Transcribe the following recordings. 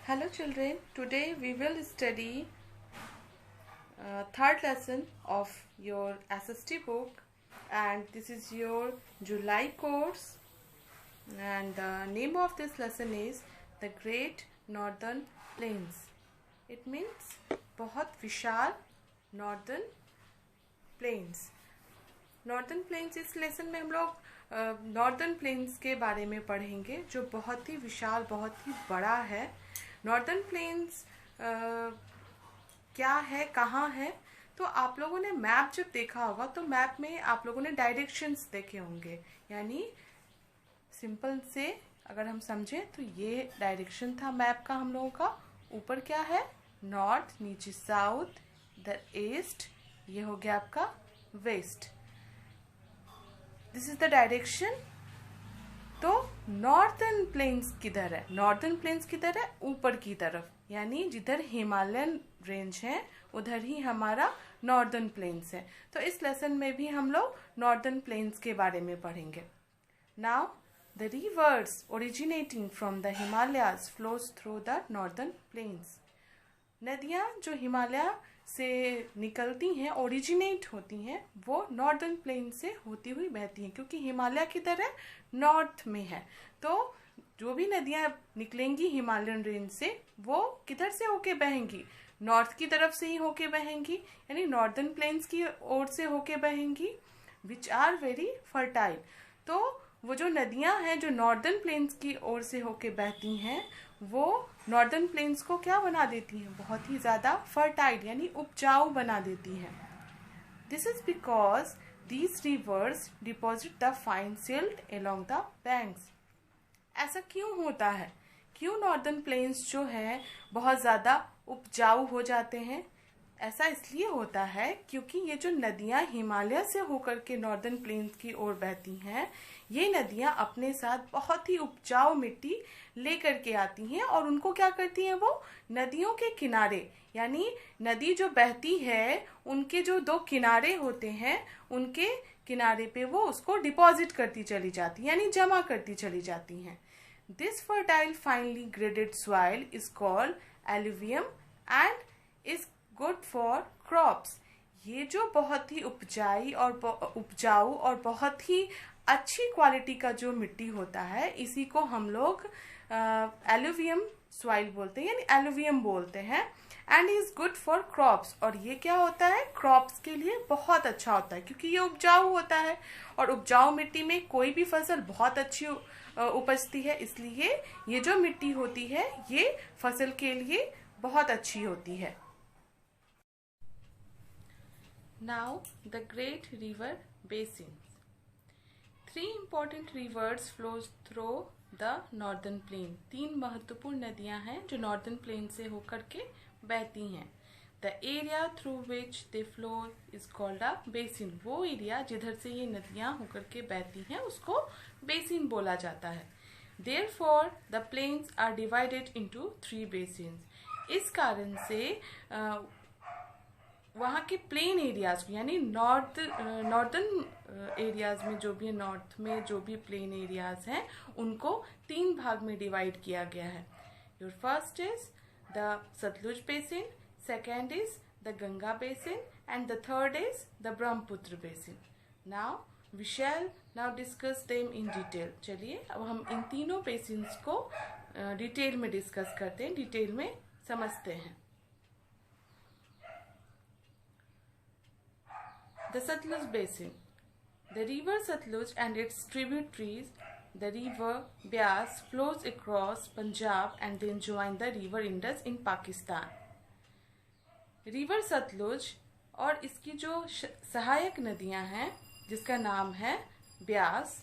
Hello children, today we will study third lesson of your SST book, and this is your July course, and the name of this lesson is The Great Northern Plains. It means बहुत विशाल Northern Plains. Northern plains इस lesson में हम लोग northern plains के बारे में पढ़ेंगे जो बहुत ही विशाल, बहुत ही बड़ा है। नॉर्दर्न प्लेन्स क्या है, कहाँ है, तो आप लोगों ने मैप जब देखा होगा तो मैप में आप लोगों ने डायरेक्शंस देखे होंगे। यानी सिंपल से अगर हम समझें तो ये डायरेक्शन था मैप का हम लोगों का। ऊपर क्या है, नॉर्थ, नीचे साउथ, इधर ईस्ट, ये हो गया आपका west. This is the direction. तो नॉर्थर्न प्लेन्स किधर है? नॉर्थर्न प्लेन्स किधर है? ऊपर की तरफ, यानी जिधर हिमालयन रेंज है उधर ही हमारा नॉर्थर्न प्लेन्स है। तो इस लेसन में भी हम लोग नॉर्थर्न प्लेन्स के बारे में पढ़ेंगे। Now the rivers originating from the Himalayas flows through the northern plains. नदियाँ जो हिमालय से निकलती हैं, ओरिजिनेट होती हैं, वो नॉर्दर्न प्लेन से होती हुई बहती हैं, क्योंकि हिमालय किधर है? नॉर्थ में है। तो जो भी नदियाँ निकलेंगी हिमालयन रेंज से वो किधर से होके बहेंगी? नॉर्थ की तरफ से ही होके बहेंगी, यानी नॉर्दर्न प्लेन्स की ओर से होके बहेंगी, विच आर वेरी फर्टाइल। तो वो जो नदियाँ हैं जो नॉर्दर्न प्लेन्स की ओर से होके बहती हैं वो नॉर्दर्न प्लेन्स को क्या बना देती हैं? बहुत ही ज़्यादा फर्टाइल, यानी उपजाऊ बना देती हैं। This is because these rivers deposit the fine silt along the banks. ऐसा क्यों होता है? क्यों नॉर्दर्न प्लेन्स जो है बहुत ज़्यादा उपजाऊ हो जाते हैं? ऐसा इसलिए होता है क्योंकि ये जो नदियाँ हिमालय से होकर के नॉर्दर्न प्लेन्स की ओर बहती हैं, ये नदियाँ अपने साथ बहुत ही उपजाऊ मिट्टी लेकर के आती हैं और उनको क्या करती हैं? वो नदियों के किनारे, यानी नदी जो बहती है उनके जो दो किनारे होते हैं उनके किनारे पे वो उसको डिपॉजिट करती चली जाती हैं, यानी जमा करती चली जाती हैं। This fertile finally graded soil is called alluvium and is good for crops. ये जो बहुत ही उपजाऊ और बहुत ही अच्छी क्वालिटी का जो मिट्टी होता है, इसी को हम लोग एलुवियम सॉइल बोलते हैं, यानी एलुवियम बोलते हैं। And is good for crops, और ये क्या होता है? क्रॉप्स के लिए बहुत अच्छा होता है, क्योंकि ये उपजाऊ होता है और उपजाऊ मिट्टी में कोई भी फसल बहुत अच्छी उपजती है। इसलिए ये जो मिट्टी होती है ये फसल के लिए बहुत अच्छी होती है। Now the great river basins. 3 important rivers flows through the northern plain. 3 महत्वपूर्ण नदियां हैं जो नॉर्दर्न प्लेन से होकर के बहती हैं। The area through which they flow is called a basin. वो एरिया जिधर से ये नदियां होकर के बहती हैं उसको बेसिन बोला जाता है। Therefore the plains are divided into 3 basins. इस कारण से वहाँ के प्लेन एरियाज, यानी नॉर्दर्न एरियाज में जो भी नॉर्थ में जो भी प्लेन एरियाज हैं उनको 3 भाग में डिवाइड किया गया है। Your first is the Sutlej basin, second is the Ganga basin and the third is the Brahmaputra basin. Now we shall now discuss them in detail. चलिए अब हम इन तीनों बेसिन्स को डिटेल में डिस्कस करते हैं, डिटेल में समझते हैं। The Satluj Basin. The river Satluj and its tributaries, the river Beas, flows across Punjab and then join the river Indus in Pakistan. River Sutlej और इसकी जो सहायक नदियां हैं जिसका नाम है ब्यास,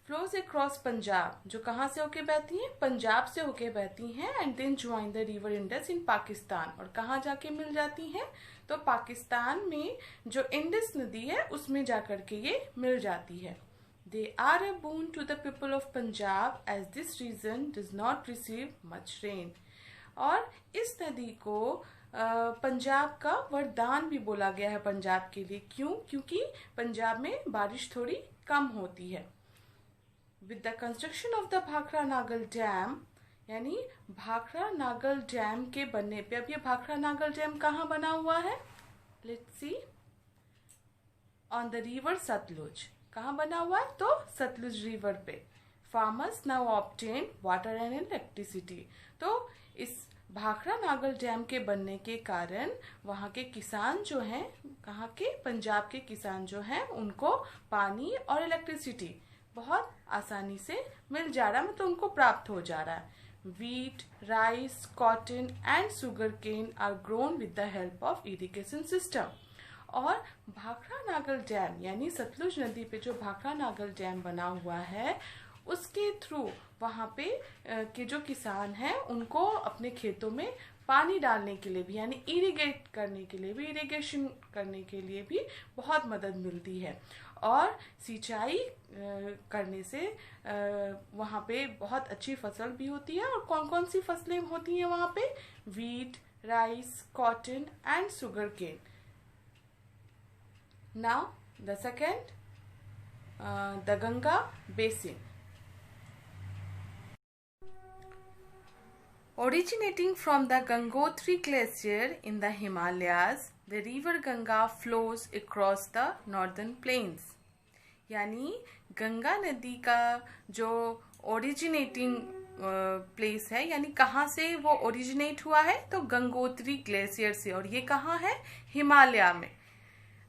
फ्लोज अक्रॉस पंजाब, जो कहाँ से होके बहती हैं? पंजाब से होके बहती हैं, and then join the river Indus in Pakistan, और कहाँ जाके मिल जाती हैं? तो पाकिस्तान में जो इंडस नदी है उसमें जाकर के ये मिल जाती है। They are a boon to the people of Punjab as this region does not receive much rain. और इस नदी को पंजाब का वरदान भी बोला गया है पंजाब के लिए। क्यों? क्योंकि पंजाब में बारिश थोड़ी कम होती है। With the construction of the Bhakra Nagal Dam यानी भाखड़ा नागल डैम के बनने पे, अब ये भाखड़ा नागल डैम कहाँ बना हुआ है? Let's see, on the river Sutlej. कहाँ बना हुआ है? तो सतलुज रिवर पे। Farmers now obtain water and electricity. तो इस भाखड़ा नागल डैम के बनने के कारण वहाँ के किसान जो हैं, कहाँ के? पंजाब के किसान जो हैं, उनको पानी और इलेक्ट्रिसिटी बहुत आसानी से मिल जा रहा है, मतलब उनको प्राप्त हो जा रहा है। Wheat, rice, cotton and sugarcane are grown with the help of irrigation system। और भाखड़ा नागल डैम यानी सतलुज नदी पे जो भाखड़ा नागल डैम बना हुआ है, उसके थ्रू वहाँ पे के जो किसान हैं उनको अपने खेतों में पानी डालने के लिए भी, यानी इरिगेट करने के लिए भी, इरिगेशन करने के लिए भी बहुत मदद मिलती है। और सिंचाई करने से वहाँ पे बहुत अच्छी फसल भी होती है। और कौन कौन सी फसलें होती हैं वहाँ पे? Wheat, rice, cotton and sugar cane. Now the second, the Ganga basin. Originating from the Gangotri Glacier in the Himalayas, the river Ganga flows across the northern plains। यानी गंगा नदी का जो ओरिजिनेटिंग प्लेस है, यानी कहाँ से वो ओरिजिनेट हुआ है? तो गंगोत्री ग्लेशियर से। और ये कहाँ है? हिमालय में।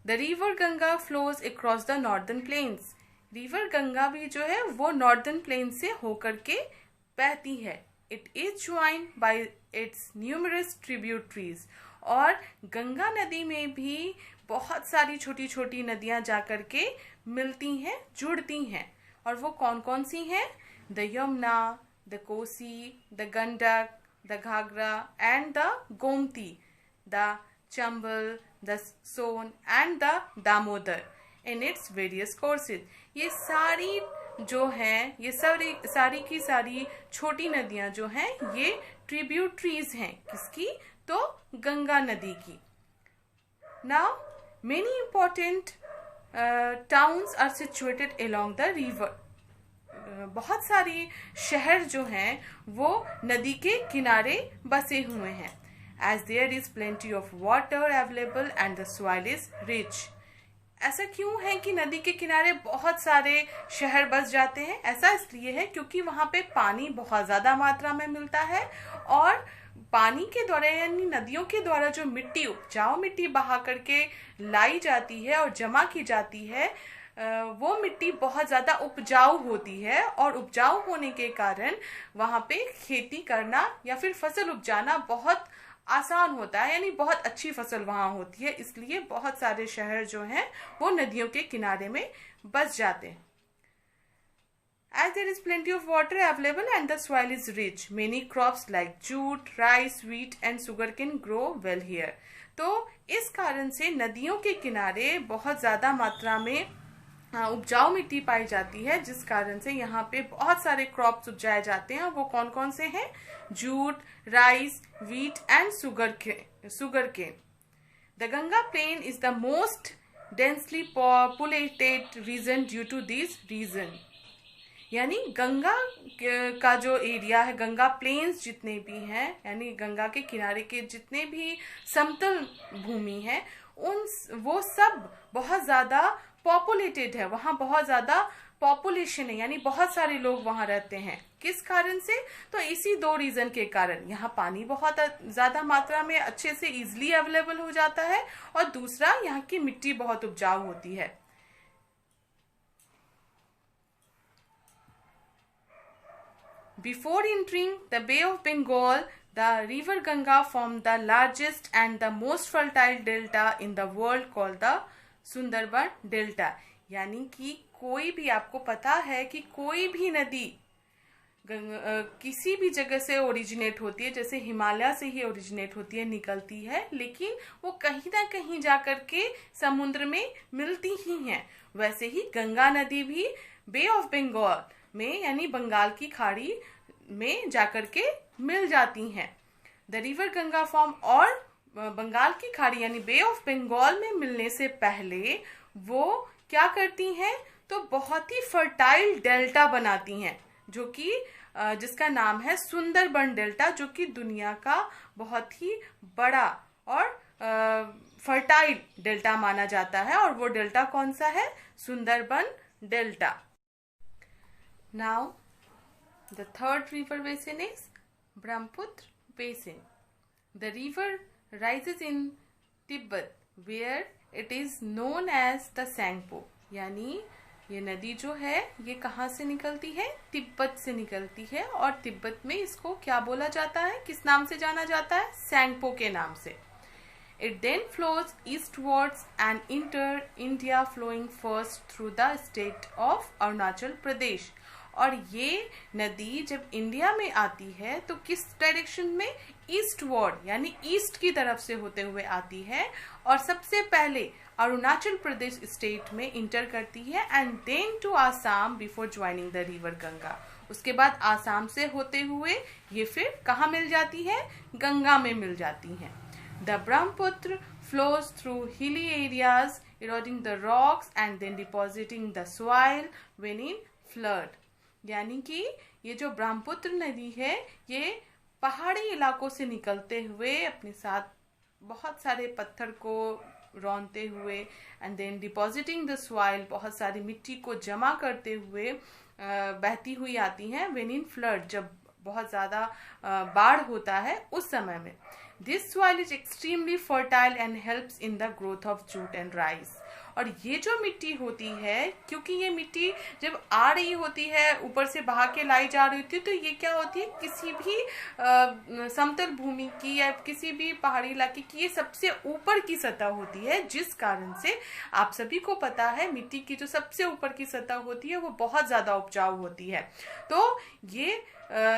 The river Ganga flows across the northern plains. River Ganga भी जो है वो नॉर्दर्न प्लेन से होकर के बहती है। It is joined by its numerous tributaries। और गंगा नदी में भी बहुत सारी छोटी छोटी नदियां जाकर के मिलती हैं, जुड़ती हैं। और वो कौन कौन सी हैं? The Yamuna, the Kosi, the Gandak, the Ghaghara and the Gomti, the Chambal, the Son and the Damodar in its various courses. ये सारी जो हैं, ये सारी की सारी छोटी नदियां जो हैं, ये ट्रिब्यूटरीज हैं। किसकी? तो गंगा नदी की। Now many important towns are situated along the river. बहुत सारी शहर जो हैं वो नदी के किनारे बसे हुए हैं। As there is plenty of water available and the soil is rich. ऐसा क्यों है कि नदी के किनारे बहुत सारे शहर बस जाते हैं? ऐसा इसलिए है क्योंकि वहाँ पे पानी बहुत ज़्यादा मात्रा में मिलता है। और पानी के द्वारा, यानी नदियों के द्वारा जो मिट्टी, उपजाऊ मिट्टी बहा करके लाई जाती है और जमा की जाती है, वो मिट्टी बहुत ज़्यादा उपजाऊ होती है। और उपजाऊ होने के कारण वहाँ पे खेती करना या फिर फसल उपजाना बहुत आसान होता है, यानी बहुत अच्छी फसल वहाँ होती है। इसलिए बहुत सारे शहर जो हैं वो नदियों के किनारे में बस जाते हैं। As there is plenty of water available and the soil is rich, many crops like jute, rice, wheat and sugarcane grow well here। तो इस कारण से नदियों के किनारे बहुत ज़्यादा मात्रा में उपजाऊ मिट्टी पाई जाती है, जिस कारण से यहाँ पे बहुत सारे क्रॉप्स उपजाए जाते हैं। वो कौन कौन से हैं? Jute, rice, wheat and sugar cane. The Ganga plain is the most densely populated region due to this region. यानी गंगा का जो एरिया है, गंगा प्लेन्स जितने भी हैं, यानी गंगा के किनारे के जितने भी समतल भूमि है, वो सब बहुत ज़्यादा पॉपुलेटेड है। वहाँ बहुत ज़्यादा पॉपुलेशन है, यानी बहुत सारे लोग वहाँ रहते हैं। किस कारण से? तो इसी दो रीजन के कारण। यहाँ पानी बहुत ज़्यादा मात्रा में अच्छे से इजीली अवेलेबल हो जाता है, और दूसरा यहाँ की मिट्टी बहुत उपजाऊ होती है। Before entering the Bay of Bengal, the river Ganga formed the largest and the most fertile delta in the world called the Sundarban delta. यानी कि कोई भी, आपको पता है कि कोई भी नदी किसी भी जगह से ओरिजिनेट होती है, जैसे हिमालय से ही ओरिजिनेट होती है, निकलती है, लेकिन वो कहीं ना कहीं जाकर के समुद्र में मिलती ही हैं। वैसे ही गंगा नदी भी बे ऑफ बंगाल में, यानी बंगाल की खाड़ी में जाकर के मिल जाती हैं। द रिवर गंगा फॉर्म, और बंगाल की खाड़ी यानी बे ऑफ बंगाल में मिलने से पहले वो क्या करती हैं? तो बहुत ही फर्टाइल डेल्टा बनाती हैं, जो कि जिसका नाम है सुंदरबन डेल्टा, जो कि दुनिया का बहुत ही बड़ा और फर्टाइल डेल्टा माना जाता है। और वो डेल्टा कौन सा है? Sundarban delta. Now the third river basin is Brahmaputra basin. The river rises in Tibet where it is known as the Tsangpo. यानी ये नदी जो है ये कहाँ से निकलती है? तिब्बत से निकलती है। और तिब्बत में इसको क्या बोला जाता है, किस नाम से जाना जाता है? सैंगपो के नाम से। It then flows eastwards and enter India, flowing first through the state of Arunachal Pradesh. और ये नदी जब इंडिया में आती है तो किस डायरेक्शन में? ईस्टवर्ड, यानी ईस्ट की तरफ से होते हुए आती है और सबसे पहले अरुणाचल प्रदेश स्टेट में इंटर करती है and then to Assam before joining the river Ganga. उसके बाद आसाम से होते हुए ये फिर कहाँ मिल जाती है? गंगा में मिल जाती है। The Brahmaputra flows through hilly areas, eroding the rocks and then depositing the soil when in flood। यानी कि ये जो ब्रह्मपुत्र नदी है ये पहाड़ी इलाकों से निकलते हुए अपने साथ बहुत सारे पत्थर को रौंदते हुए and then depositing the soil, बहुत सारी मिट्टी को जमा करते हुए बहती हुई आती हैं व्हेन इन फ्लड, जब बहुत ज़्यादा बाढ़ होता है उस समय में। This soil is extremely fertile and helps in the growth of jute and rice. और ये जो मिट्टी होती है, क्योंकि ये मिट्टी जब आ रही होती है, ऊपर से बहा के लाई जा रही होती है, तो ये क्या होती है? किसी भी समतल भूमि की या किसी भी पहाड़ी इलाके की ये सबसे ऊपर की सतह होती है, जिस कारण से आप सभी को पता है मिट्टी की जो सबसे ऊपर की सतह होती है वो बहुत ज़्यादा उपजाऊ होती है। तो ये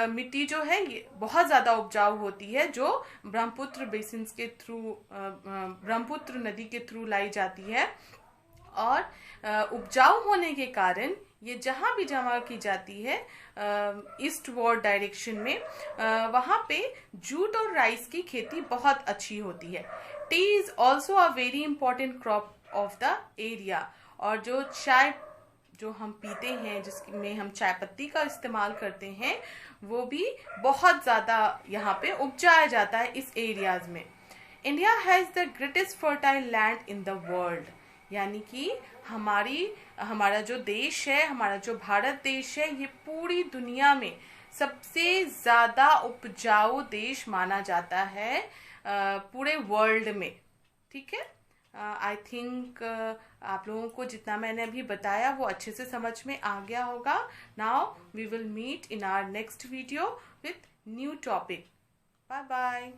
मिट्टी जो है ये बहुत ज़्यादा उपजाऊ होती है जो ब्रह्मपुत्र बेसिन के थ्रू, ब्रह्मपुत्र नदी के थ्रू लाई जाती है। और उपजाऊ होने के कारण ये जहाँ भी जमा की जाती है ईस्टवर्ड डायरेक्शन में, वहाँ पे जूट और राइस की खेती बहुत अच्छी होती है। T is also a very important crop of the area. और जो चाय जो हम पीते हैं, जिसमें हम चाय पत्ती का इस्तेमाल करते हैं, वो भी बहुत ज़्यादा यहाँ पे उपजाया जाता है इस एरियाज में। India has the greatest fertile land in the world. यानी कि हमारा जो देश है, हमारा जो भारत देश है, ये पूरी दुनिया में सबसे ज़्यादा उपजाऊ देश माना जाता है पूरे वर्ल्ड में। ठीक है, आई थिंक आप लोगों को जितना मैंने अभी बताया वो अच्छे से समझ में आ गया होगा। Now we will meet in our next video with new topic. Bye bye.